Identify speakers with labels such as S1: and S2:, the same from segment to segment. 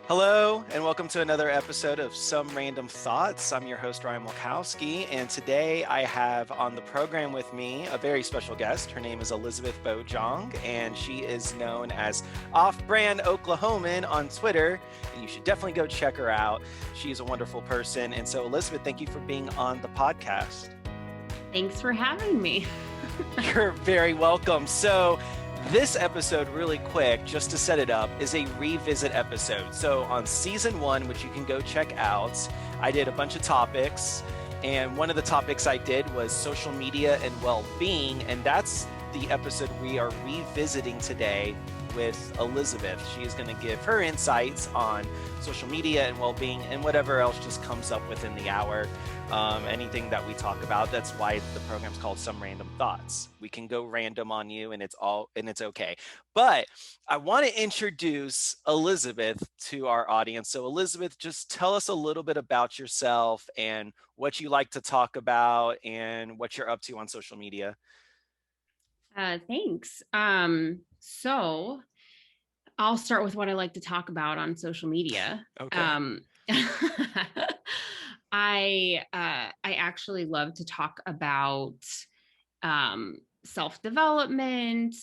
S1: Hello, and welcome to another episode of Some Random Thoughts. I'm your host, Ryan Mulkowski, and today I have on the program with me a very special guest. Her name is Elisabeth Bojong, and she is known as Off-Brand Oklahoman on Twitter, and you should definitely go check her out. She is a wonderful person, and so Elisabeth, thank you for being on the podcast.
S2: Thanks for having me.
S1: You're very welcome. So, this episode, really quick, just to set it up, is a revisit episode. So on season 1, which you can go check out, I did a bunch of topics. And one of the topics I did was social media and well-being. And that's the episode we are revisiting today with Elisabeth. She is going to give her insights on social media and well-being and whatever else just comes up within the hour. Anything that we talk about. That's why the program's called Some Random Thoughts. We can go random on you, and it's okay. But I want to introduce Elisabeth to our audience. So Elisabeth, just tell us a little bit about yourself and what you like to talk about and what you're up to on social media.
S2: Thanks. So I'll start with what I like to talk about on social media.
S1: Okay.
S2: I actually love to talk about self-development,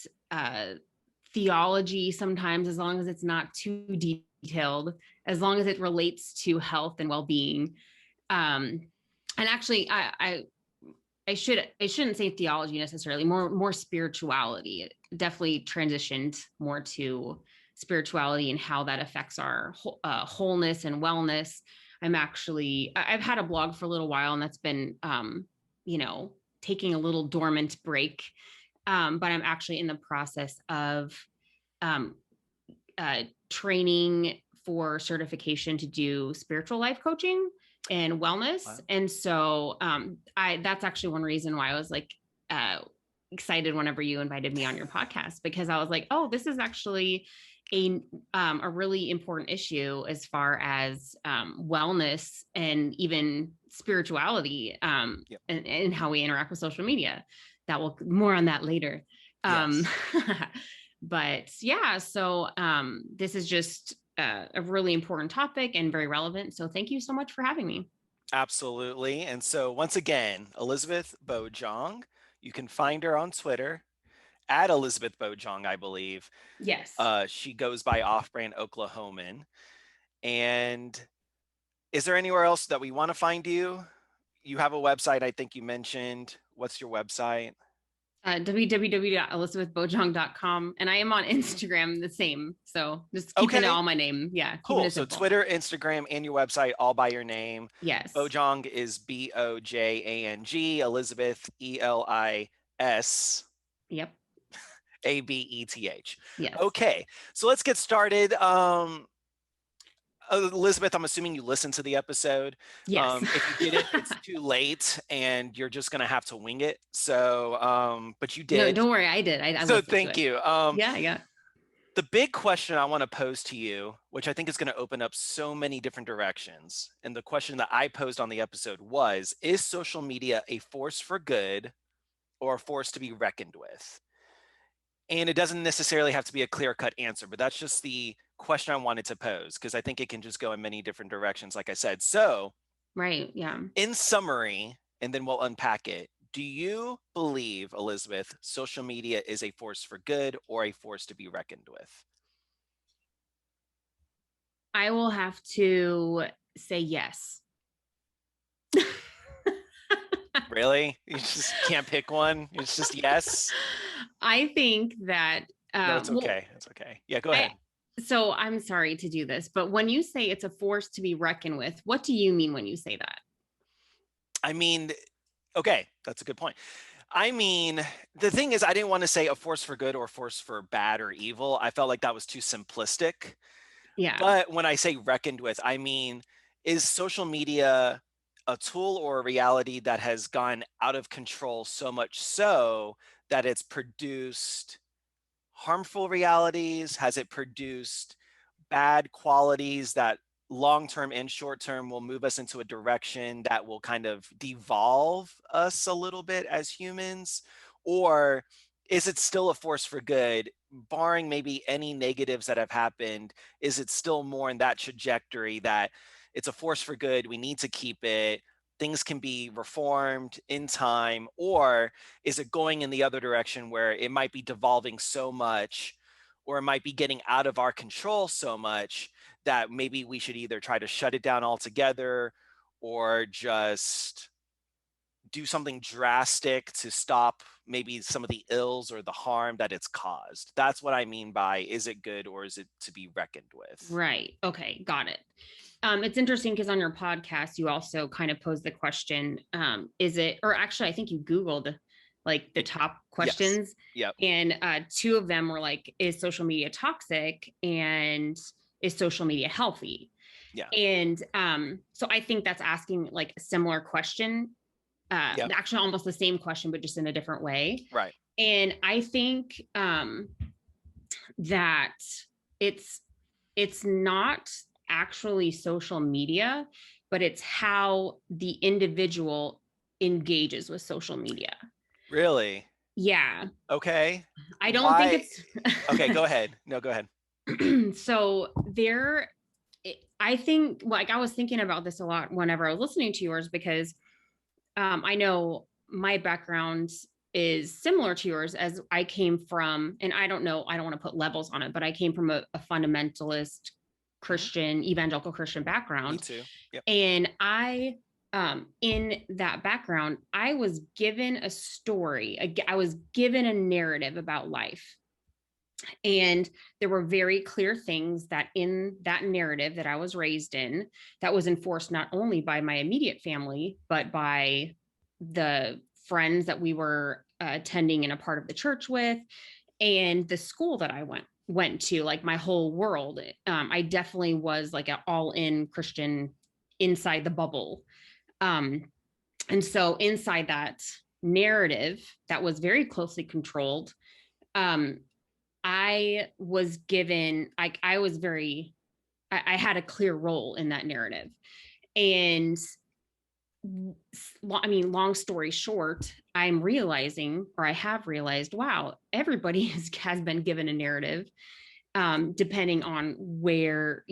S2: theology sometimes, as long as it's not too detailed, as long as it relates to health and well-being. And actually, I shouldn't say theology necessarily, more spirituality. It definitely transitioned more to spirituality and how that affects our wholeness and wellness. I've had a blog for a little while, and that's been, taking a little dormant break. But I'm actually in the process of training for certification to do spiritual life coaching and wellness. Wow. And so that's actually one reason why I was like excited whenever you invited me on your podcast, because I was like, oh, this is actually a really important issue as far as wellness and even spirituality, and how we interact with social media. More on that later. Yes. But yeah, so this is just a really important topic and very relevant. So thank you so much for having me.
S1: Absolutely. And so once again, Elisabeth Bojong, you can find her on Twitter at Elisabeth Bojong, I believe.
S2: Yes.
S1: She goes by Off-Brand Oklahoman. And is there anywhere else that we want to find you? You have a website, I think you mentioned. What's your website?
S2: www.elisabethbojong.com. And I am on Instagram the same. So just keeping it all my name. Yeah.
S1: Cool. So Twitter, Instagram, and your website all by your name.
S2: Yes.
S1: Bojong is Bojang. Elisabeth, ELIS.
S2: Yep.
S1: ABETH.
S2: Yes.
S1: Okay. So let's get started. Elisabeth, I'm assuming you listened to the episode.
S2: Yes.
S1: If you didn't, it's too late, and you're just gonna have to wing it. So, but you did.
S2: No, don't worry, I did. I
S1: so thank you.
S2: Yeah.
S1: The big question I want to pose to you, which I think is going to open up so many different directions, and the question that I posed on the episode was: is social media a force for good or a force to be reckoned with? And it doesn't necessarily have to be a clear-cut answer, but that's just the question I wanted to pose, because I think it can just go in many different directions, like I said. So,
S2: right, yeah.
S1: In summary, and then we'll unpack it, do you believe, Elisabeth, social media is a force for good or a force to be reckoned with?
S2: I will have to say yes.
S1: Really? You just can't pick one? It's just yes?
S2: I think that...
S1: no, it's okay. It's okay. Yeah, go ahead.
S2: So I'm sorry to do this, but when you say it's a force to be reckoned with, what do you mean when you say that?
S1: I mean, okay, that's a good point. I mean, the thing is, I didn't want to say a force for good or a force for bad or evil. I felt like that was too simplistic.
S2: Yeah.
S1: But when I say reckoned with, I mean, is social media a tool or a reality that has gone out of control so much so that it's produced harmful realities? Has it produced bad qualities that long-term and short-term will move us into a direction that will kind of devolve us a little bit as humans? Or is it still a force for good barring maybe any negatives that have happened, is it still more in that trajectory that it's a force for good, we need to keep it, things can be reformed in time, or is it going in the other direction where it might be devolving so much, or it might be getting out of our control so much that maybe we should either try to shut it down altogether or just do something drastic to stop maybe some of the ills or the harm that it's caused? That's what I mean by, is it good or is it to be reckoned with?
S2: Right. Okay. Got it. It's interesting because on your podcast, you also kind of posed the question, is it, or actually, I think you Googled like the top
S1: Yes.
S2: questions,
S1: Yep.
S2: and two of them were like, is social media toxic and is social media healthy?
S1: Yeah.
S2: And so I think that's asking like a similar question,
S1: Yep.
S2: actually almost the same question, but just in a different way.
S1: Right.
S2: And I think that it's it's not actually social media, but it's how the individual engages with social media.
S1: Really?
S2: Yeah.
S1: Okay.
S2: I don't think
S1: Why?
S2: it's
S1: Okay, go ahead. No, go ahead.
S2: so there I think like I was thinking about this a lot whenever I was listening to yours because I know my background is similar to yours as I came from, and I don't know, I don't want to put levels on it, but I came from a fundamentalist
S1: Mhm.
S2: Christian, evangelical Christian
S1: Me
S2: background.
S1: too. Yep.
S2: And in that background, I was given a story, I was given a narrative about life. And there were very clear things that in that narrative that I was raised in, that was enforced not only by my immediate family, but by the friends that we were attending in a part of the church with, and the school that I went to, like my whole world. I definitely was like an all-in Christian inside the bubble. And so inside that narrative that was very closely controlled, um, I was given, like, I was very, I had a clear role in that narrative. And I mean, long story short, I'm realizing, or I have realized, wow, everybody has been given a narrative, depending on where,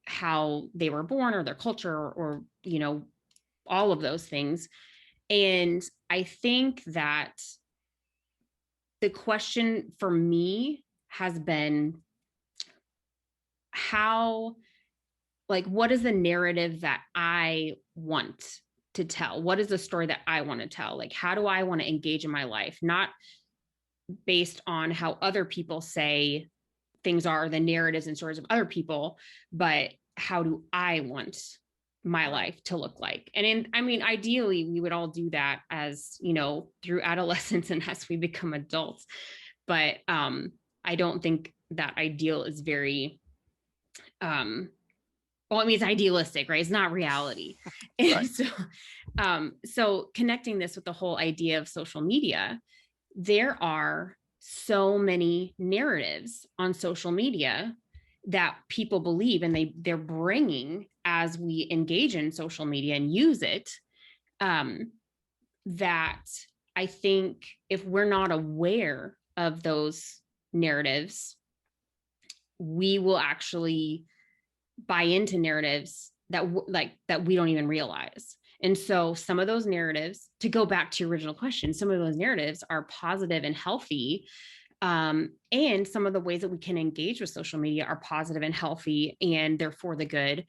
S2: how they were born or their culture or, all of those things. And I think that the question for me has been how, like, what is the narrative that I want to tell? What is the story that I want to tell? Like, how do I want to engage in my life? Not based on how other people say things are, the narratives and stories of other people, but how do I want my
S1: Right.
S2: life to look like? And I mean, ideally, we would all do that as, through adolescence and as we become adults. But I don't think that ideal is very well, I mean, it's idealistic, right? It's not reality. And
S1: Right.
S2: so connecting this with the whole idea of social media, there are so many narratives on social media that people believe, and they're bringing as we engage in social media and use it, um, that I think if we're not aware of those narratives, we will actually buy into narratives that we don't even realize. And so some of those narratives, to go back to your original question, some of those narratives are positive and healthy. And some of the ways that we can engage with social media are positive and healthy, and they're for the good.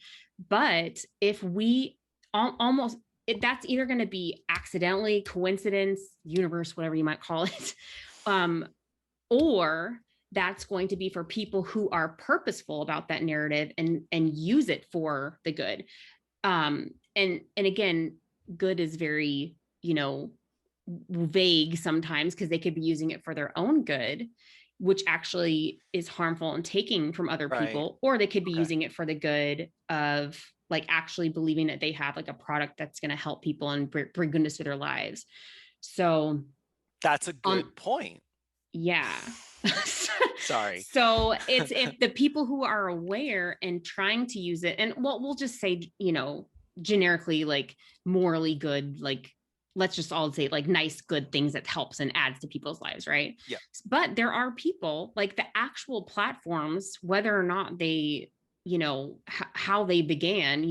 S2: But if we almost, that's either going to be accidentally, coincidence, universe, whatever you might call it, or that's going to be for people who are purposeful about that narrative and use it for the good. And again, good is very, vague sometimes because they could be using it for their own good, which actually is harmful and taking from other
S1: Right.
S2: people, or they could be
S1: Okay.
S2: using it for the good of like actually believing that they have like a product that's going to help people and bring goodness to their lives. So
S1: That's a
S2: on
S1: good point.
S2: yeah.
S1: Sorry.
S2: So it's if the people who are aware and trying to use it, and well, we'll just say, generically like morally good, like let's just all say like nice, good things that helps and adds to people's lives, right?
S1: Yeah.
S2: But there are people like the actual platforms, whether or not they, how they began,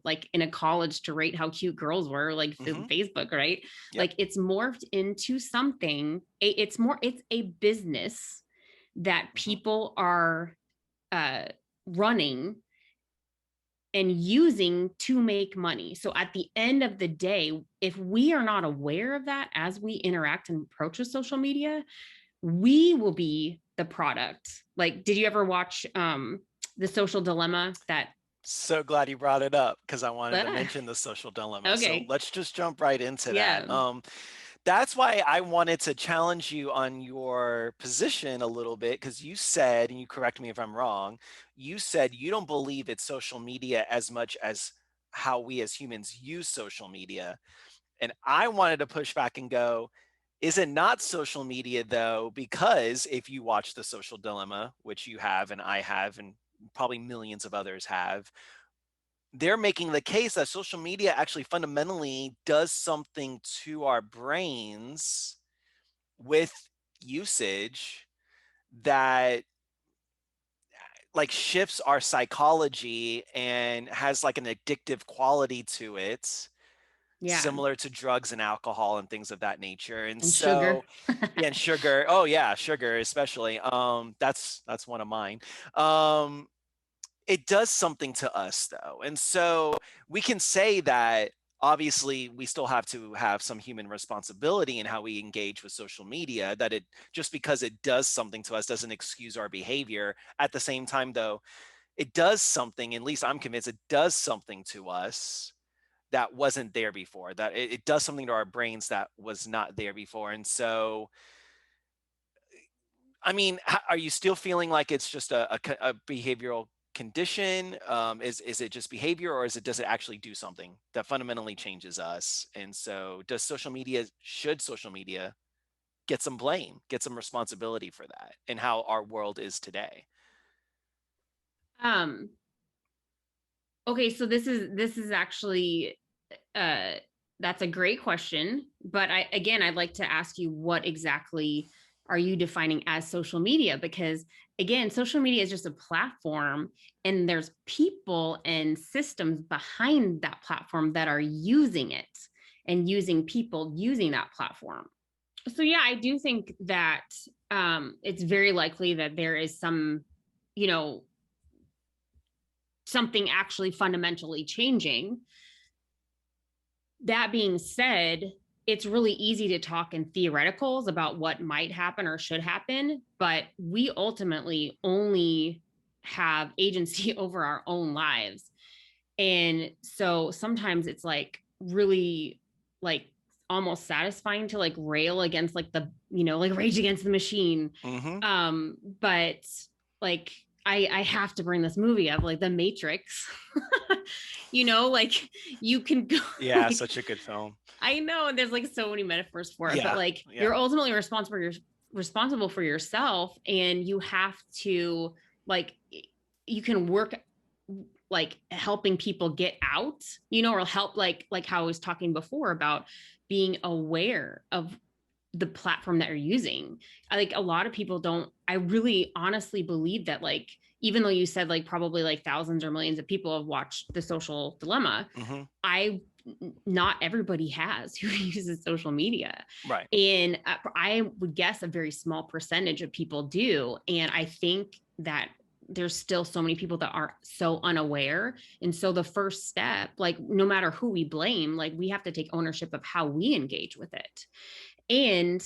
S2: like in a college to rate how cute girls were, like Facebook, right?
S1: Yep.
S2: Like it's morphed into something. It's a business that people are running and using to make money. So at the end of the day, if we are not aware of that as we interact and approach with social media, we will be the product. Like, did you ever watch The Social Dilemma? That
S1: So glad you brought it up because I wanted to mention the social dilemma. So
S2: Okay.
S1: let's just jump right into that.
S2: Yeah.
S1: That's why I wanted to challenge you on your position a little bit because you said, and you correct me if I'm wrong, you said you don't believe it's social media as much as how we as humans use social media. And I wanted to push back and go, is it not social media though? Because if you watch The Social Dilemma, which you have and I have, and probably millions of others have, they're making the case that social media actually fundamentally does something to our brains with usage that like shifts our psychology and has like an addictive quality to it,
S2: Yeah.
S1: similar to drugs and alcohol and things of that nature. And
S2: And sugar.
S1: so yeah, and sugar. Oh yeah, sugar especially. That's one of mine. Um it does something to us though. And so we can say that obviously we still have to have some human responsibility in how we engage with social media, that it just because it does something to us doesn't excuse our behavior. At the same time though, it does something, at least I'm convinced it does something to us that wasn't there before, that it does something to our brains that was not there before. And so I mean, are you still feeling like it's just a behavioral condition? Is it just behavior, or does it actually do something that fundamentally changes us? And so, should social media get some blame, get some responsibility for that, and how our world is today?
S2: um okay, so this is actually uh that's a great question, but I'd like to ask you, what exactly are you defining as social media? Because again, social media is just a platform, and there's people and systems behind that platform that are using it and using people using that platform. So yeah, I do think that it's very likely that there is some, you know, something actually fundamentally changing. That being said, it's really easy to talk in theoreticals about what might happen or should happen, but we ultimately only have agency over our own lives. And so sometimes it's like really like almost satisfying to like rail against like the, like Rage Against the Machine.
S1: Mm-hmm.
S2: But like I have to bring this movie up, like The Matrix. Like you can go
S1: Yeah,
S2: like,
S1: such a good film.
S2: I know, and there's like so many metaphors for it, but
S1: Yeah,
S2: like
S1: yeah.
S2: you're ultimately responsible for yourself, and you have to like you can work like helping people get out, or help like how I was talking before about being aware of the platform that you're using. I like a lot of people don't, I really honestly believe that, like, even though you said like probably like thousands or millions of people have watched The Social Dilemma,
S1: Mm-hmm.
S2: I not everybody has who uses social media.
S1: Right.
S2: And I would guess a very small percentage of people do. And I think that there's still so many people that are so unaware. And so the first step, like no matter who we blame, like we have to take ownership of how we engage with it. And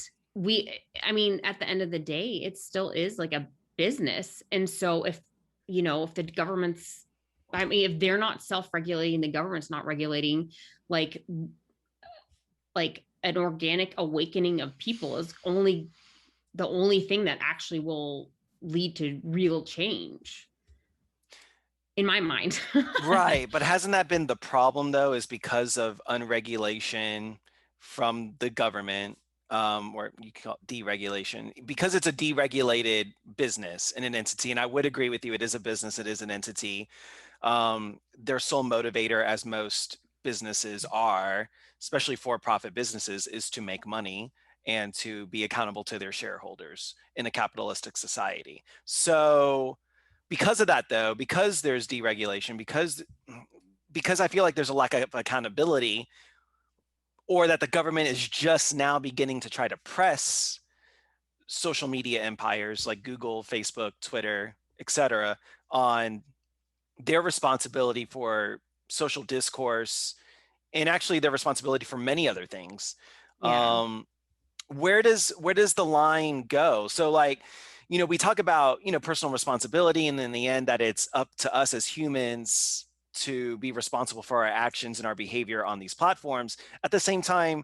S2: I mean, at the end of the day, it still is like a business. And so if the government's, I mean, if they're not self-regulating, the government's not regulating, like an organic awakening of people is only the only thing that actually will lead to real change in my mind.
S1: Right, but hasn't that been the problem though, is because of unregulation from the government, or you can call it deregulation, because it's a deregulated business and an entity, and I would agree with you, it is a business, it is an entity. Their sole motivator, as most businesses are, especially for-profit businesses, is to make money and to be accountable to their shareholders in a capitalistic society. So because of that, though, because there's deregulation, because I feel like there's a lack of accountability, or that the government is just now beginning to try to press social media empires like Google, Facebook, Twitter, etc., on their responsibility for social discourse, and actually their responsibility for many other things.
S2: Yeah.
S1: Where does the line go? So, like, we talk about, personal responsibility, and in the end that it's up to us as humans to be responsible for our actions and our behavior on these platforms. At the same time,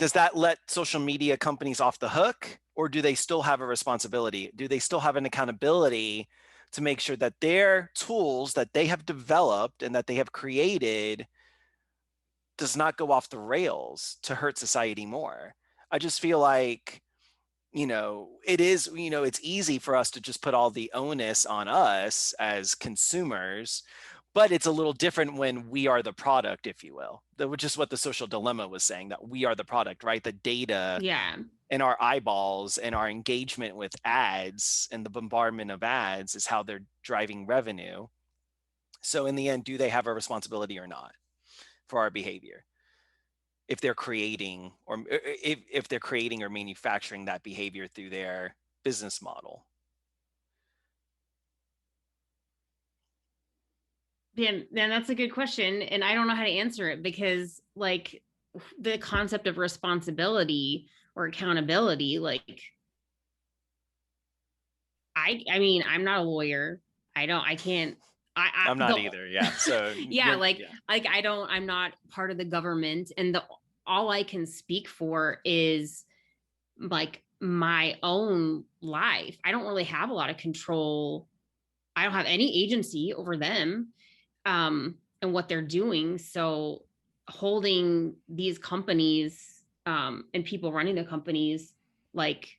S1: does that let social media companies off the hook, or do they still have a responsibility? Do they still have an accountability to make sure that their tools that they have developed and that they have created does not go off the rails to hurt society more? I just feel like, it's easy for us to just put all the onus on us as consumers, but it's a little different when we are the product, if you will. Which is what the social dilemma was saying, that we are the product, right? The data
S2: Yeah.
S1: and our eyeballs and our engagement with ads and the bombardment of ads is how they're driving revenue. So in the end, do they have a responsibility or not for our behavior? If they're creating or manufacturing that behavior through their business model.
S2: Then that's a good question. And I don't know how to answer it, because like the concept of responsibility or accountability, like I mean, I'm not a lawyer. I can't,
S1: I'm not either. Yeah. So
S2: yeah, I'm not part of the government, and all I can speak for is like my own life. I don't really have a lot of control. I don't have any agency over them, and what they're doing. So holding these companies, and people running the companies, like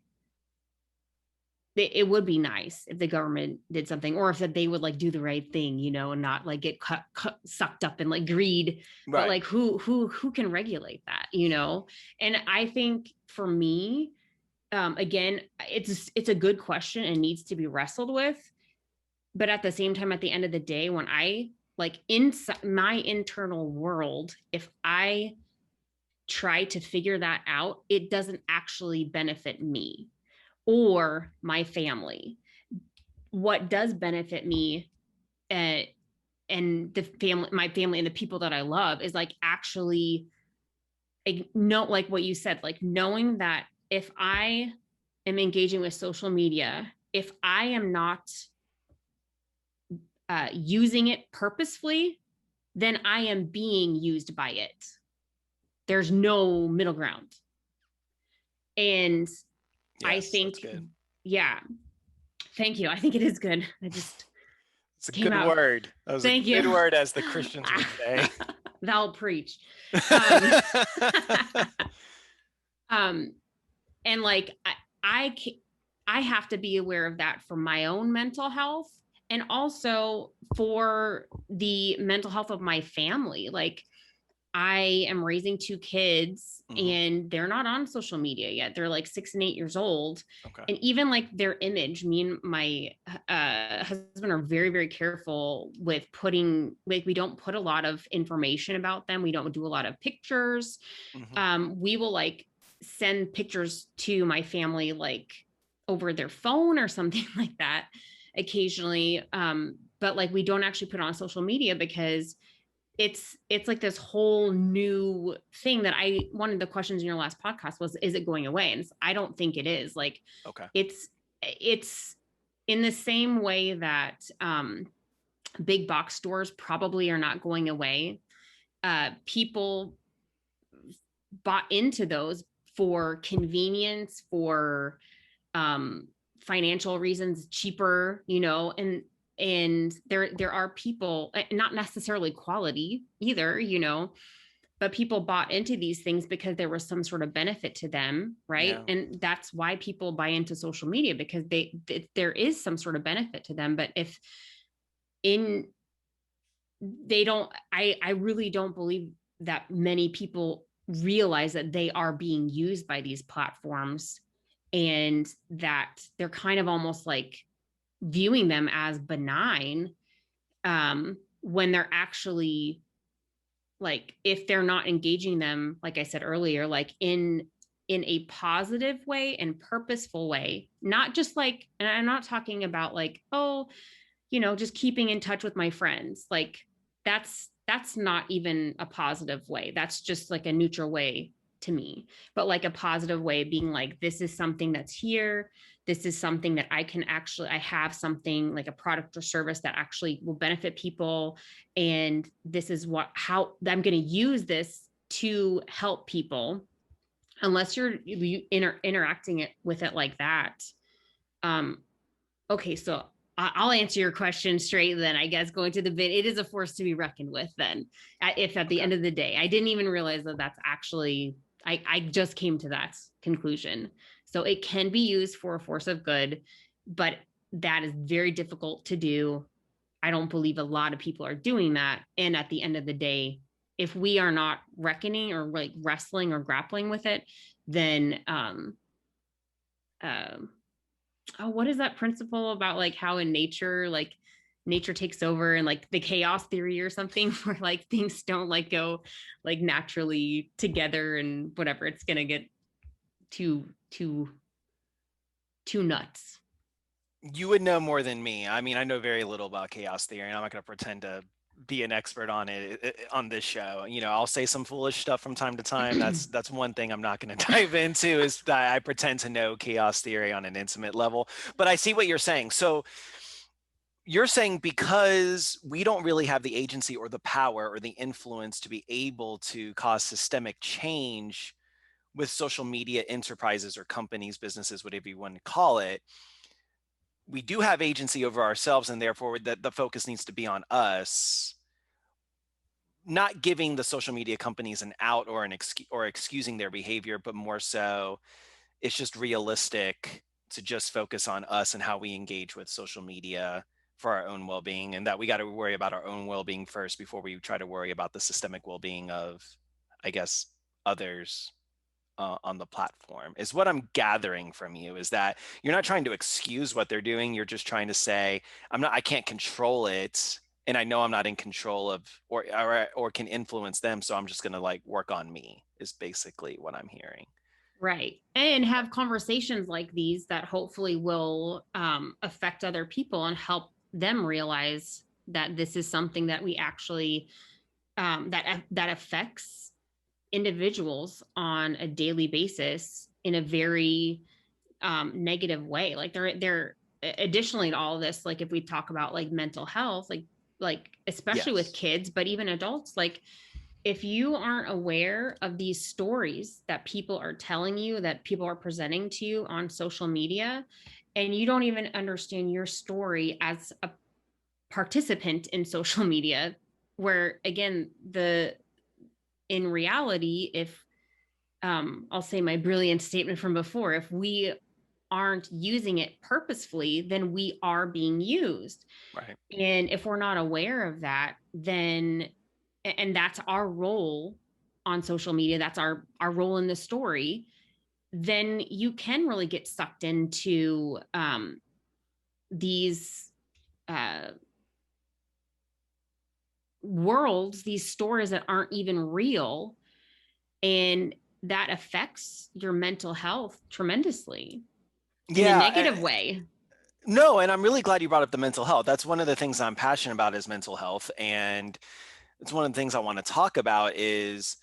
S2: it would be nice if the government did something, or if that they would like do the right thing, and not like get sucked up in like greed.
S1: Right.
S2: But like who can regulate that, And I think for me, again, it's a good question and needs to be wrestled with. But at the same time, at the end of the day, when I like inside my internal world, if I try to figure that out, it doesn't actually benefit me or my family. What does benefit me, and my family and the people that I love, is like actually know, like what you said, like knowing that if I am engaging with social media, if I am not using it purposefully, then I am being used by it. There's no middle ground. And yes, I think, yeah, thank you. I think it is good.
S1: It's a good word. That was a good word, as the Christians would say.
S2: Thou preach. And like, I have to be aware of that for my own mental health, and also for the mental health of my family. Like, I am raising 2 kids, and they're not on social media yet. They're like 6 and 8 years old. Okay. And even like their image, me and my husband are very, very careful with putting, like, we don't put a lot of information about them. We don't do a lot of pictures. We will like send pictures to my family, like over their phone or something like that occasionally. But like, we don't actually put it on social media, because it's like this whole new thing that one of the questions in your last podcast was, is it going away? And I don't think it is. Like, okay, it's in the same way that big box stores probably are not going away. People bought into those for convenience, for financial reasons, cheaper, and there are people, not necessarily quality either, but people bought into these things because there was some sort of benefit to them, right? Yeah. And that's why people buy into social media, because there is some sort of benefit to them. But if in they don't, I really don't believe that many people realize that they are being used by these platforms, and that they're kind of almost like viewing them as benign, when they're actually, like, if they're not engaging them, like I said earlier, like in a positive way and purposeful way, not just like, and I'm not talking about like, oh, just keeping in touch with my friends. Like, that's not even a positive way. That's just like a neutral way to me. But like a positive way being like, this is something that's here. This is something that I have something like a product or service that actually will benefit people. And this is how I'm going to use this to help people. Unless you're interacting with it like that. Um, okay, so I'll answer your question straight then, I guess. Going to the bid, it is a force to be reckoned with then. If at the end of the day, I didn't even realize that that's actually, I just came to that conclusion. So it can be used for a force of good, but that is very difficult to do. I don't believe a lot of people are doing that. And at the end of the day, if we are not reckoning or like wrestling or grappling with it, then um oh, what is that principle about, like how in nature, like nature takes over, and like the chaos theory or something, where like things don't like go like naturally together, and whatever, it's gonna get too nuts.
S1: You would know more than me. I mean, I know very little about chaos theory, and I'm not going to pretend to be an expert on it on this show. I'll say some foolish stuff from time to time. That's one thing I'm not going to dive into, is that I pretend to know chaos theory on an intimate level. But I see what you're saying. So you're saying because we don't really have the agency or the power or the influence to be able to cause systemic change with social media enterprises or companies, businesses, whatever you want to call it, we do have agency over ourselves, and therefore that the focus needs to be on us, not giving the social media companies an out or excusing their behavior, but more so it's just realistic to just focus on us and how we engage with social media for our own well-being, and that we got to worry about our own well-being first before we try to worry about the systemic well-being of, I guess, others on the platform, is what I'm gathering from you. Is that you're not trying to excuse what they're doing, you're just trying to say, I can't control it, and I know I'm not in control of or can influence them, so I'm just going to like work on me, is basically what I'm hearing.
S2: Right. And have conversations like these that hopefully will affect other people and help them realize that this is something that we actually, that affects individuals on a daily basis in a very negative way. Like they're additionally to all of this, like if we talk about like mental health, like especially with
S1: Yes.
S2: kids, but even adults, like if you aren't aware of these stories that people are telling you, that people are presenting to you on social media, and you don't even understand your story as a participant in social media, where again, in reality, if I'll say my brilliant statement from before, if we aren't using it purposefully, then we are being used.
S1: Right.
S2: And if we're not aware of that, then, and that's our role on social media, that's our role in the story, then you can really get sucked into these uh, worlds, these stories that aren't even real, and that affects your mental health tremendously in a
S1: Yeah.
S2: negative way.
S1: No, and I'm really glad you brought up the mental health. That's one of the things I'm passionate about, is mental health, and it's one of the things I want to talk about. Is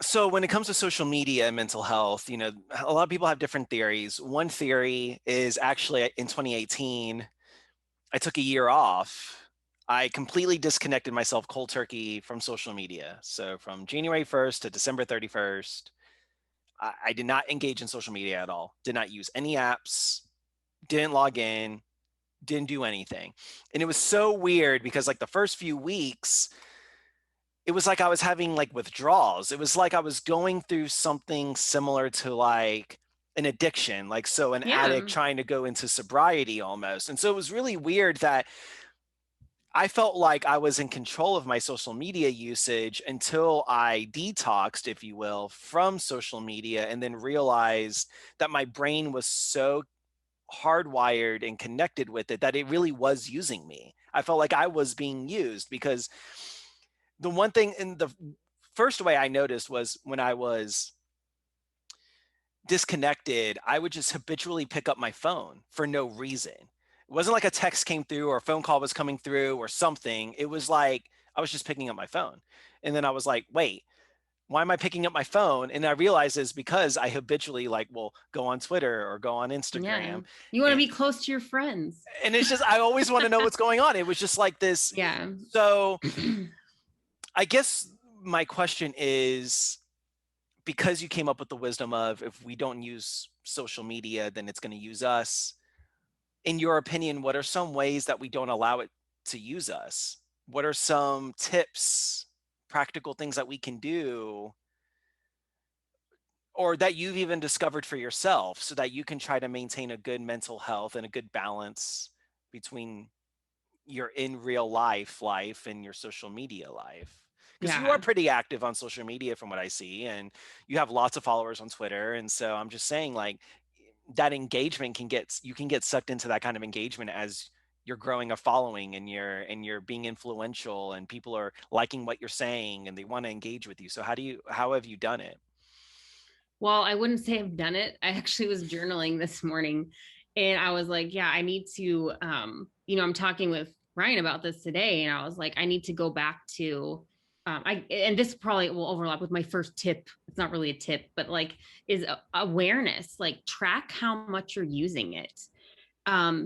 S1: so when it comes to social media and mental health, a lot of people have different theories. One theory is actually in 2018, I took a year off. I completely disconnected myself cold turkey from social media. So from January 1st to December 31st, I did not engage in social media at all, did not use any apps, didn't log in, didn't do anything. And it was so weird because like the first few weeks, it was like I was having like withdrawals. It was like I was going through something similar to like an addiction, like an
S2: Yeah.
S1: addict trying to go into sobriety almost. And so it was really weird that I felt like I was in control of my social media usage until I detoxed, if you will, from social media and then realized that my brain was so hardwired and connected with it that it really was using me. I felt like I was being used because the one thing in the first way I noticed was when I was disconnected, I would just habitually pick up my phone for no reason. It wasn't like a text came through or a phone call was coming through or something. It was like I was just picking up my phone. And then I was like, wait, why am I picking up my phone? And I realized it's because I habitually like will go on Twitter or go on
S2: Yeah.
S1: Instagram.
S2: You want to
S1: And
S2: be close to your friends.
S1: and it's just I always want to know what's going on. It was just like this.
S2: Yeah.
S1: So I guess my question is, because you came up with the wisdom of if we don't use social media, then it's going to use us. In your opinion, what are some ways that we don't allow it to use us? What are some tips, practical things that we can do, or that you've even discovered for yourself so that you can try to maintain a good mental health and a good balance between your in real life and your social media life? Because you are
S2: Yeah.
S1: pretty active on social media from what I see, and you have lots of followers on Twitter. And so I'm just saying, like, that engagement you can get sucked into that kind of engagement as you're growing a following and you're being influential and people are liking what you're saying and they want to engage with you. So how have you done it?
S2: Well, I wouldn't say I've done it. I actually was journaling this morning and I was like, yeah, I need to I'm talking with Ryan about this today and I was like, I need to go back to and this probably will overlap with my first tip. It's not really a tip, but like is awareness, like track how much you're using it.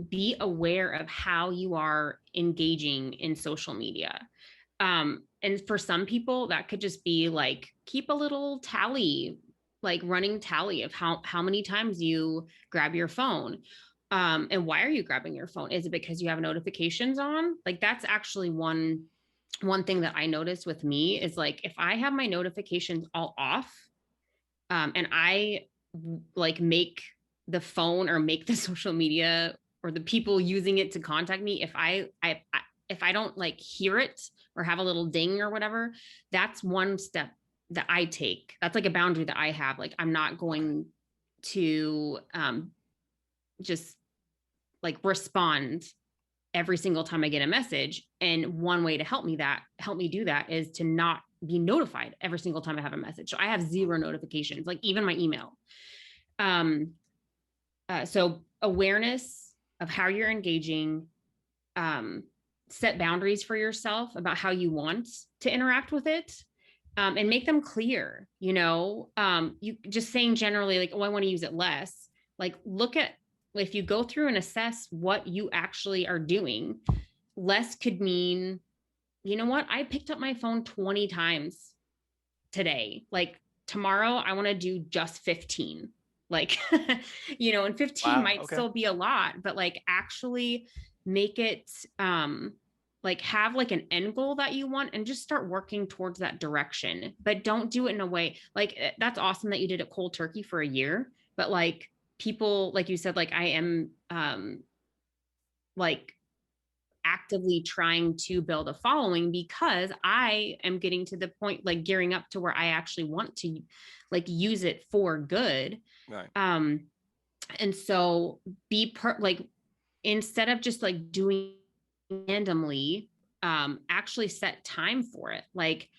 S2: Be aware of how you are engaging in social media. And for some people, that could just be like keep a little tally, like running tally of how many times you grab your phone. And why are you grabbing your phone? Is it because you have notifications on? Like that's actually one thing that I notice with me is like if I have my notifications all off, and I like make the phone or make the social media or the people using it to contact me, if I don't like hear it or have a little ding or whatever, that's one step that I take. That's like a boundary that I have. Like I'm not
S1: Okay.
S2: going to just like respond every single time I get a message. And one way to help me do that is to not be notified every single time I have a message. So I have zero notifications, like even my email. Um, so awareness of how you're engaging, um, set boundaries for yourself about how you want to interact with it. And make them clear, you just saying generally like, oh, I want to use it less. Like look at, if you go through and assess what you actually are doing, less could mean, you know what? I picked up my phone 20 times today. Like tomorrow, I want to do just 15. Like, and 15
S1: Wow.
S2: might
S1: Okay.
S2: still be a lot, but like actually make it, like have like an end goal that you want and just start working towards that direction. But don't do it in a way like that's awesome that you did it cold turkey for a year, but like people, like you said, like I am, like actively trying to build a following because I am getting to the point like gearing up to where I actually want to like use it for good.
S1: Right.
S2: Um and so like instead of just like doing randomly, actually set time for it. Like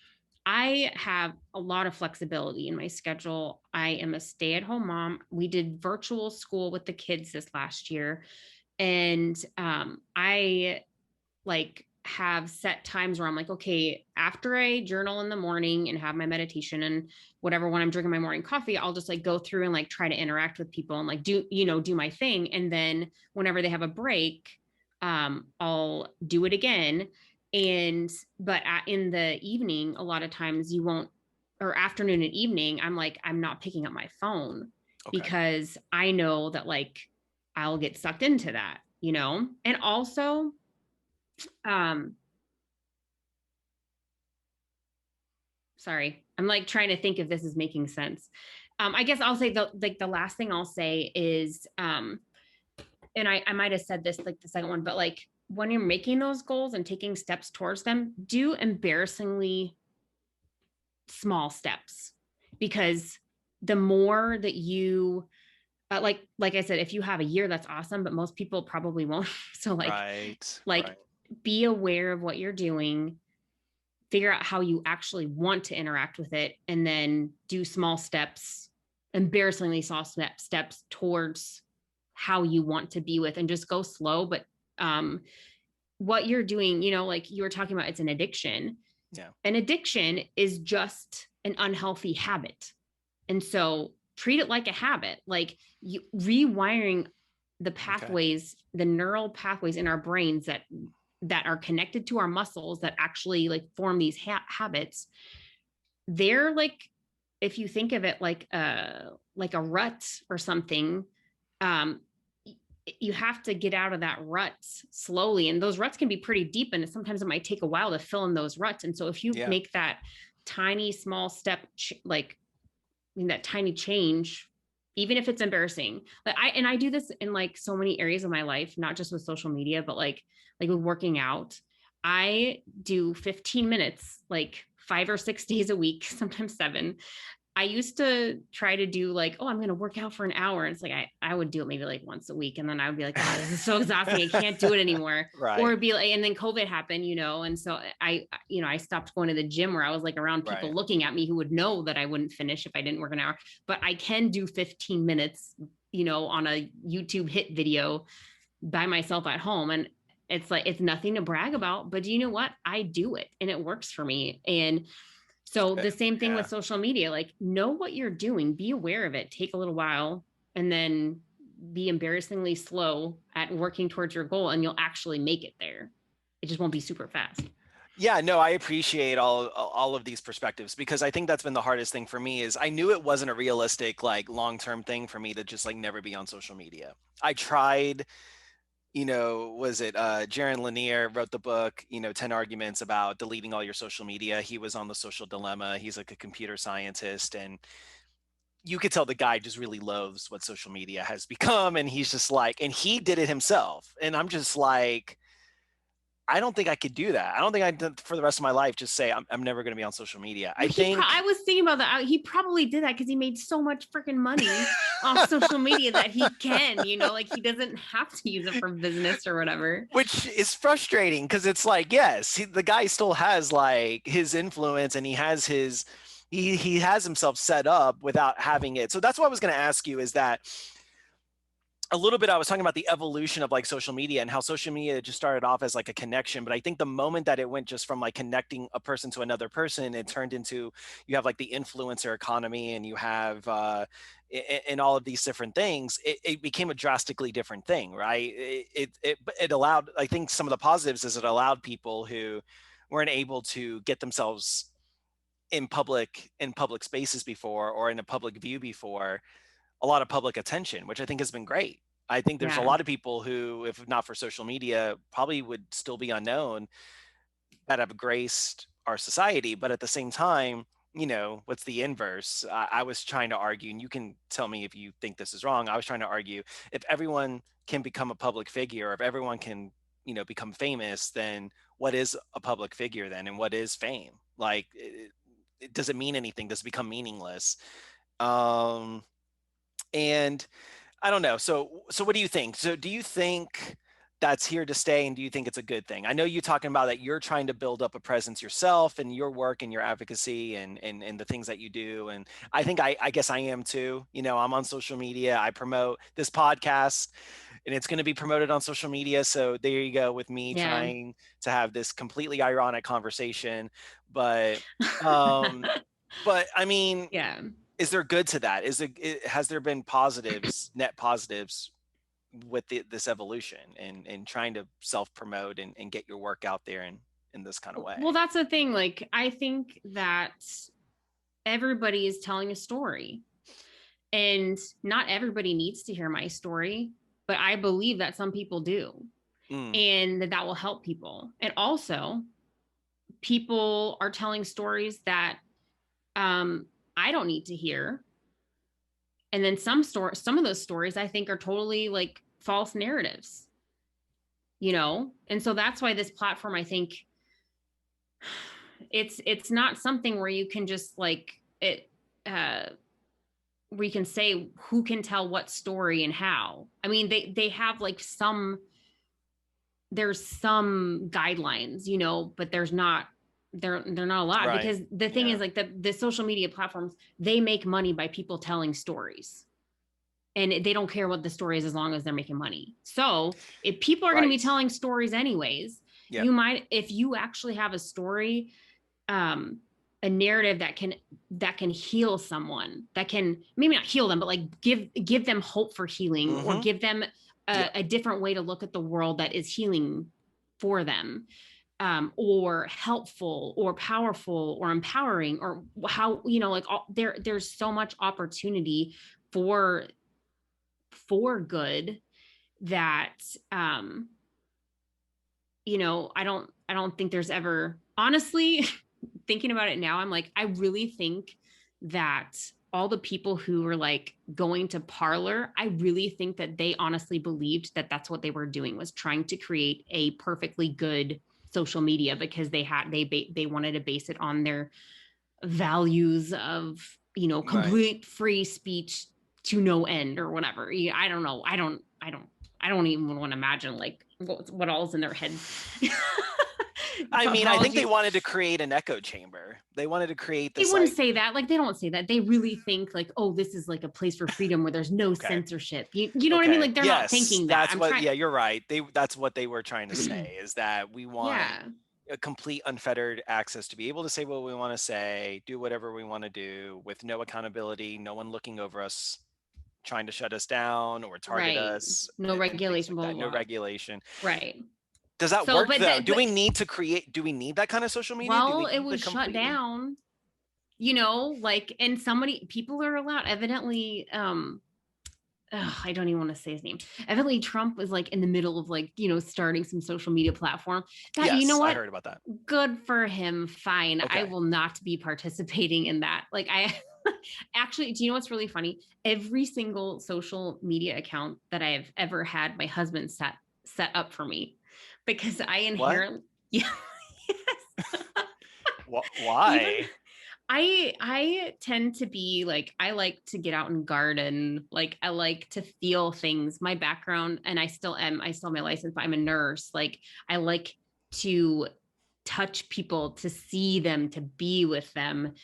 S2: I have a lot of flexibility in my schedule. I am a stay-at-home mom. We did virtual school with the kids this last year. And I like have set times where I'm like, okay, after I journal in the morning and have my meditation and whatever, when I'm drinking my morning coffee, I'll just like go through and like try to interact with people and like do my thing. And then whenever they have a break, I'll do it again. But in the evening, a lot of times you won't, or afternoon and evening, I'm like, I'm not picking up my phone
S1: Okay.
S2: because I know that like I'll get sucked into that, and also, um sorry, I'm like trying to think if this is making sense. I guess I'll say the last thing I'll say is, and I might have said this like the second one, but like when you're making those goals and taking steps towards them, do embarrassingly small steps, because the more that you like I said, if you have a year, that's awesome, but most people probably won't. So
S1: Right.
S2: like be aware of what you're doing, figure out how you actually want to interact with it, and then do small steps, embarrassingly small steps towards how you want to be with, and just go slow. But what you're doing, like you were talking about, it's an addiction.
S1: Yeah.
S2: An addiction is just an unhealthy habit. And so treat it like a habit, like you rewiring the pathways, the neural pathways in our brains that are connected to our muscles that actually like form these habits. They're like, if you think of it like a rut or something, um, you have to get out of that rut slowly. And those ruts can be pretty deep, and sometimes it might take a while to fill in those ruts. And so if you make that tiny, small step, that tiny change, even if it's embarrassing, I do this in like so many areas of my life, not just with social media, but like with working out. I do 15 minutes, like 5 or 6 days a week, sometimes 7. I used to try to do like, oh, I'm going to work out for an hour. And it's like, I would do it maybe like once a week. And then I would be like, oh, this is so exhausting. I can't do it anymore.
S1: Right.
S2: Or it'd be like, and then COVID happened, and so I stopped going to the gym where I was like around people looking at me who would know that I wouldn't finish if I didn't work an hour. But I can do 15 minutes, on a YouTube hit video by myself at home. And it's like, it's nothing to brag about, but you know what? I do it and it works for me. And so the same thing with social media, like know what you're doing, be aware of it, take a little while, and then be embarrassingly slow at working towards your goal, and you'll actually make it there. It just won't be super fast.
S1: Yeah, no, I appreciate all of these perspectives, because I think that's been the hardest thing for me. Is I knew it wasn't a realistic, like, long-term thing for me to just like never be on social media. I tried, was it Jaron Lanier wrote the book, 10 Arguments about deleting all your social media. He was on The Social Dilemma. He's like a computer scientist, and you could tell the guy just really loathes what social media has become. And he's just like, and he did it himself. And I'm just like, I don't think I could do that. I don't think I'd, for the rest of my life, just say I'm never going to be on social media.
S2: I was thinking about that. He probably did that because he made so much freaking money off social media that he can, like he doesn't have to use it for business or whatever.
S1: Which is frustrating, because it's like, yes, the guy still has like his influence, and he has he has himself set up without having it. So that's what I was going to ask you, is that a little bit, I was talking about the evolution of like social media, and how social media just started off as like a connection. But I think the moment that it went just from like connecting a person to another person, it turned into, you have like the influencer economy, and you have, and all of these different things, it became a drastically different thing, right? It allowed, I think some of the positives is it allowed people who weren't able to get themselves in public spaces before, or in a public view before, a lot of public attention, which I think has been great. I think there's a lot of people who, if not for social media, probably would still be unknown, that have graced our society. But at the same time, what's the inverse? I was trying to argue, and you can tell me if you think this is wrong. I was trying to argue, if everyone can become a public figure, if everyone can, become famous, then what is a public figure then? And what is fame? Like, does it mean anything? Does it become meaningless? And I don't know. So what do you think? So do you think that's here to stay, and do you think it's a good thing? I know you talking about that you're trying to build up a presence yourself, and your work and your advocacy, and the things that you do. And I think I guess I am too. I'm on social media. I promote this podcast, and it's going to be promoted on social media. So there you go, with me trying to have this completely ironic conversation. But I mean, is there good to that? Has there been positives, net positives, with this evolution, and trying to self-promote, and get your work out there in this kind of way?
S2: Well, that's the thing. Like, I think that everybody is telling a story, and not everybody needs to hear my story, but I believe that some people do, and that will help people. And also, people are telling stories that I don't need to hear. And then some of those stories I think are totally like false narratives. And so that's why this platform, I think, it's not something where you can just like it where you can say who can tell what story and how. I mean, they have like there's some guidelines, but there's not they're not a lot,
S1: Right.
S2: because the thing is, like, the social media platforms, they make money by people telling stories, and they don't care what the story is as long as they're making money. So if people are going to be telling stories anyways, you might, if you actually have a story, a narrative that can heal someone, that can maybe not heal them, but like give them hope for healing, or give them a different way to look at the world that is healing for them, or helpful or powerful or empowering, or how, like, there's so much opportunity for good that, I don't think there's ever, honestly, thinking about it now, I'm like, I really think that all the people who were like going to Parler, I really think that they honestly believed that that's what they were doing, was trying to create a perfectly good social media, because they wanted to base it on their values of, complete free speech to no end or whatever. I don't know. I don't even want to imagine like what all's in their heads.
S1: I mean, I think they wanted to create an echo chamber. They wanted to create this.
S2: They wouldn't say that. Like, they don't say that. They really think like, oh, this is like a place for freedom where there's no censorship. You know what I mean? Like, they're not thinking that.
S1: You're right. That's what they were trying to say, is that we want a complete unfettered access to be able to say what we want to say, do whatever we want to do with no accountability, no one looking over us, trying to shut us down or target us.
S2: No regulation,
S1: like no regulation.
S2: Right.
S1: Does that work though? Do we need that kind of social media?
S2: Well, it was shut down, like, and people are allowed, evidently, I don't even want to say his name. Evidently, Trump was like in the middle of like, starting some social media platform.
S1: Yes,
S2: you know what?
S1: I heard about that.
S2: Good for him. Fine. Okay. I will not be participating in that. Like, I actually, do you know what's really funny? Every single social media account that I have ever had, my husband set up for me, because I inherently, yes.
S1: Why?
S2: I tend to be like, I like to get out and garden. Like, I like to feel things. My background, and I still have my license, but I'm a nurse. Like, I like to touch people, to see them, to be with them.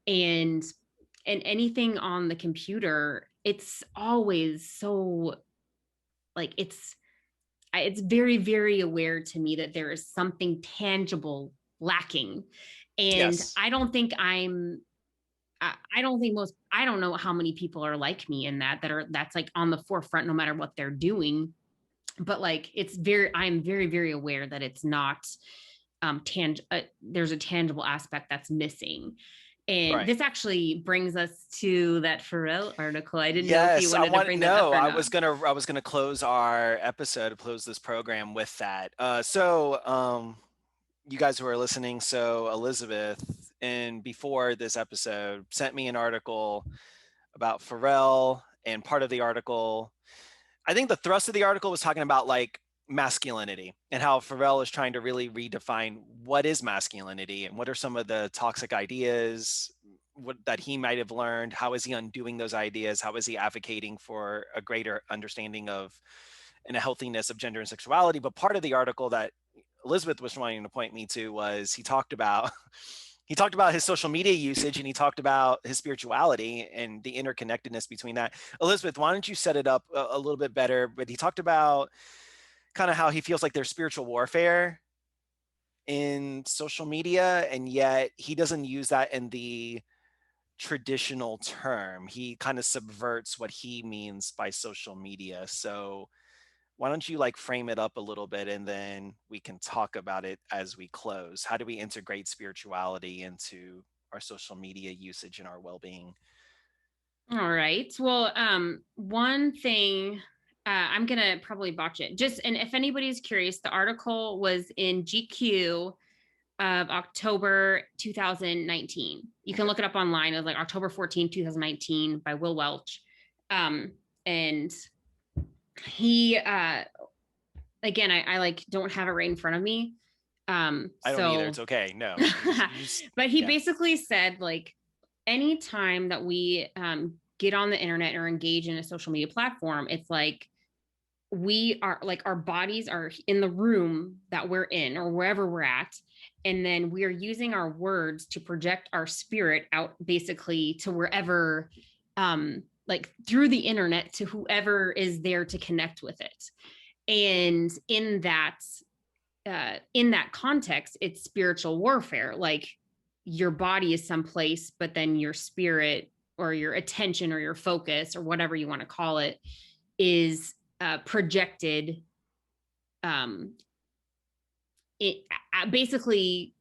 S2: And anything on the computer, it's always so like, it's very, very aware to me that there is something tangible lacking. And I don't think I don't know how many people are like me in that's like on the forefront, no matter what they're doing. But like, I'm very, very aware that it's not there's a tangible aspect that's missing. And this actually brings us to that Pharrell article. I didn't know if you wanted to bring that up or not.
S1: I was gonna close our episode, close this program with that. So you guys who are listening, so Elisabeth, and before this episode, sent me an article about Pharrell, and part of the article, I think the thrust of the article was talking about like masculinity and how Pharrell is trying to really redefine what is masculinity and what are some of the toxic ideas that he might have learned. How is he undoing those ideas? How is he advocating for a greater understanding of and a healthiness of gender and sexuality? But part of the article that Elisabeth was wanting to point me to was he talked about his social media usage, and he talked about his spirituality and the interconnectedness between that. Elisabeth, why don't you set it up a little bit better? But he talked about kind of how he feels like there's spiritual warfare in social media, and yet he doesn't use that in the traditional term. He kind of subverts what he means by social media. So why don't you like frame it up a little bit, and then we can talk about it as we close. How do we integrate spirituality into our social media usage and our well-being?
S2: All right. Well, one thing, I'm gonna probably botch it. And if anybody's curious, the article was in GQ of October 2019. You can look it up online. It was like October 14, 2019 by Will Welch. And he again, I like don't have it right in front of me.
S1: I don't either. It's
S2: So,
S1: okay. No,
S2: but he
S1: yeah.
S2: basically said, like, anytime that we get on the internet or engage in a social media platform, it's like we are like our bodies are in the room that we're in or wherever we're at. And then we are using our words to project our spirit out basically to wherever, like through the internet to whoever is there to connect with it. And in that context, it's spiritual warfare. Like your body is someplace, but then your spirit or your attention or your focus or whatever you want to call it is projected, um, it, basically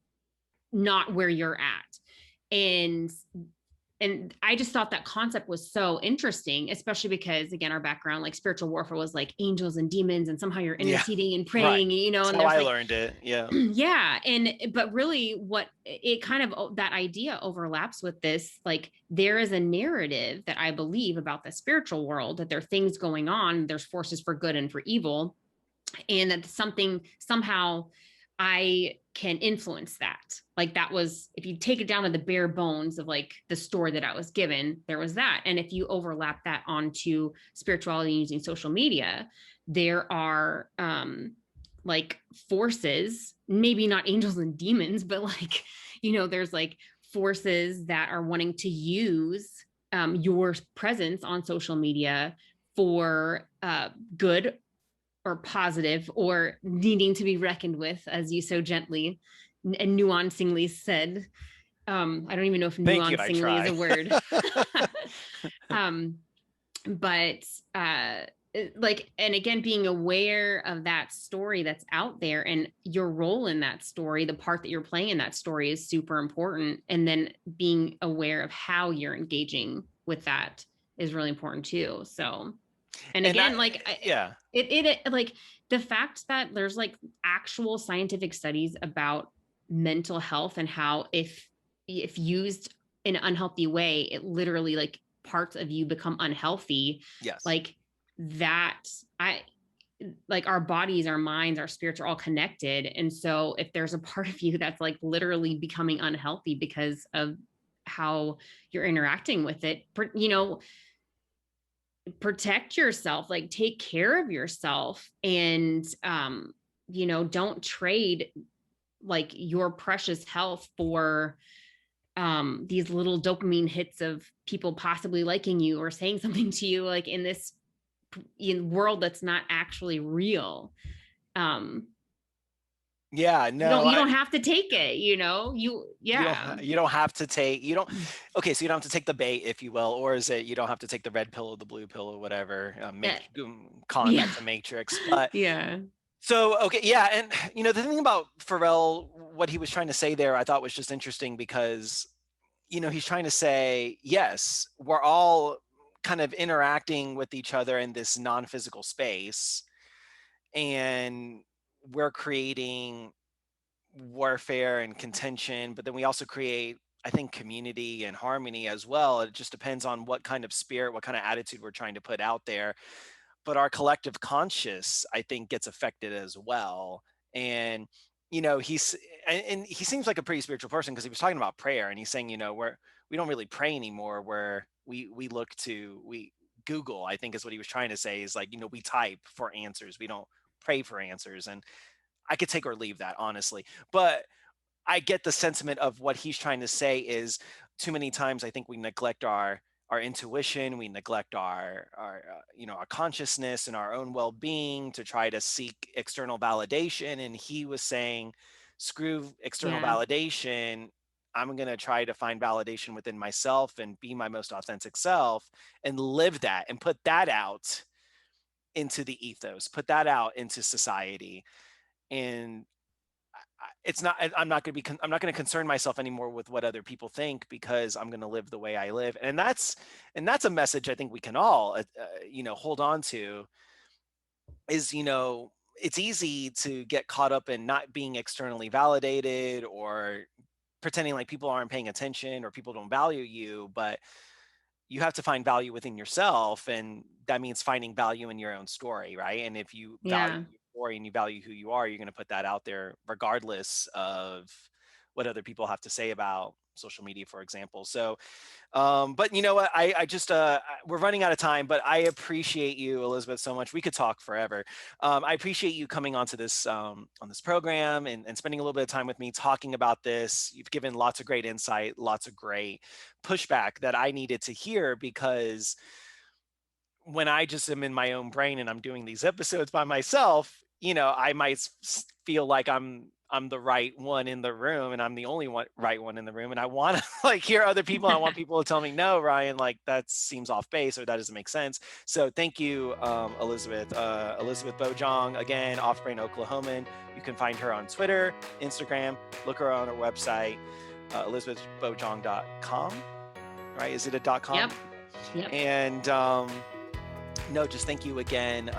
S2: not where you're at. And I just thought that concept was so interesting, especially because again, our background, like spiritual warfare was like angels and demons, and somehow you're
S1: Yeah.
S2: interceding and
S1: Right.
S2: praying, you know,
S1: That's
S2: and
S1: how
S2: there's
S1: I
S2: like,
S1: learned it. Yeah.
S2: yeah. And, but really what it kind of, that idea overlaps with this, like there is a narrative that I believe about the spiritual world, that there are things going on, there's forces for good and for evil, and that something somehow I can influence that. Like that was, if you take it down to the bare bones of like the story that I was given, there was that. And if you overlap that onto spirituality using social media, there are like forces, maybe not angels and demons, but like, you know, there's like forces that are wanting to use your presence on social media for good or positive or needing to be reckoned with, as you so gently and nuancingly said. I don't even know if
S1: Thank you. I
S2: nuancingly is
S1: try.
S2: a word. um, but like, and again, being aware of that story that's out there and your role in that story, the part that you're playing in that story is super important. And then being aware of how you're engaging with that is really important too. So, and
S1: And
S2: again, like
S1: yeah.
S2: it like the fact that there's like actual scientific studies about mental health and how if used in an unhealthy way, it literally like parts of you become unhealthy.
S1: Yes.
S2: Like that, I like our bodies, our minds, our spirits are all connected. And so if there's a part of you that's like literally becoming unhealthy because of how you're interacting with it, you know, protect yourself, like take care of yourself, and you know, don't trade like your precious health for these little dopamine hits of people possibly liking you or saying something to you, like in this world that's not actually real. um
S1: Yeah. No.
S2: you don't have to take it, you know, yeah.
S1: You don't have to take you don't okay, so you don't have to take the bait, if you will, or is it you don't have to take the red pill or the blue pill or whatever,
S2: Yeah,
S1: calling
S2: yeah.
S1: back to Matrix. But
S2: Yeah,
S1: so okay, yeah, and the thing about Pharrell, what he was trying to say there, I thought was just interesting because he's trying to say, yes, we're all kind of interacting with each other in this non-physical space, and we're creating warfare and contention, but then we also create, I think, community and harmony as well. It just depends on what kind of spirit, what kind of attitude we're trying to put out there. But our collective conscious, I think, gets affected as well. And he's and he seems like a pretty spiritual person, because he was talking about prayer, and he's saying, we don't really pray anymore, where we look to we Google, I think is what he was trying to say, is like, we type for answers, we don't pray for answers. And I could take or leave that, honestly. But I get the sentiment of what he's trying to say is, too many times I think we neglect our intuition, we neglect our consciousness and our own well-being to try to seek external validation. And he was saying, screw external
S2: yeah,
S1: validation. I'm going to try to find validation within myself and be my most authentic self and live that and put that out into the ethos, put that out into society. And it's not I'm not going to be I'm not going to concern myself anymore with what other people think, because I'm going to live the way I live. And that's a message I think we can all hold on to, is it's easy to get caught up in not being externally validated, or pretending like people aren't paying attention or people don't value you. But you have to find value within yourself, and that means finding value in your own story, right? And if you value
S2: yeah.
S1: your story and you value who you are, you're going to put that out there regardless of what other people have to say about social media, for example. So but you know what? I just we're running out of time, but I appreciate you, Elisabeth, so much. We could talk forever. I appreciate you coming onto this on this program and spending a little bit of time with me talking about this. You've given lots of great insight, lots of great pushback that I needed to hear, because when I just am in my own brain and I'm doing these episodes by myself, you know, I might feel like I'm the right one in the room and I'm the only right one in the room. And I want to like hear other people. I want people to tell me, no, Ryan, like that seems off base or that doesn't make sense. So thank you, Elisabeth. Elisabeth Bojong, again, Off Brain Oklahoman. You can find her on Twitter, Instagram, look her on her website, ElisabethBojong.com, right? Is it a .com?
S2: Yep.
S1: And no, just thank you again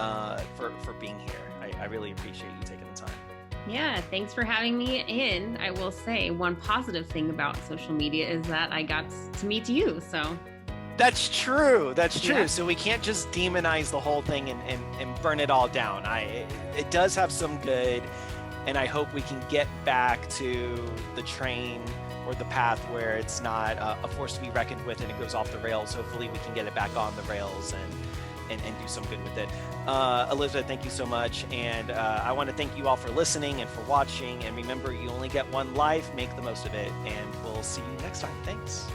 S1: for being here. I really appreciate you taking the time.
S2: Yeah, thanks for having me in. I will say one positive thing about social media is that I got to meet you. So
S1: that's true.
S2: Yeah.
S1: So we can't just demonize the whole thing and burn it all down. It does have some good, and I hope we can get back to the train or the path where it's not a force to be reckoned with and it goes off the rails. Hopefully we can get it back on the rails and do some good with it. Elisabeth, thank you so much. And I want to thank you all for listening and for watching. And remember, you only get one life. Make the most of it. And we'll see you next time. Thanks.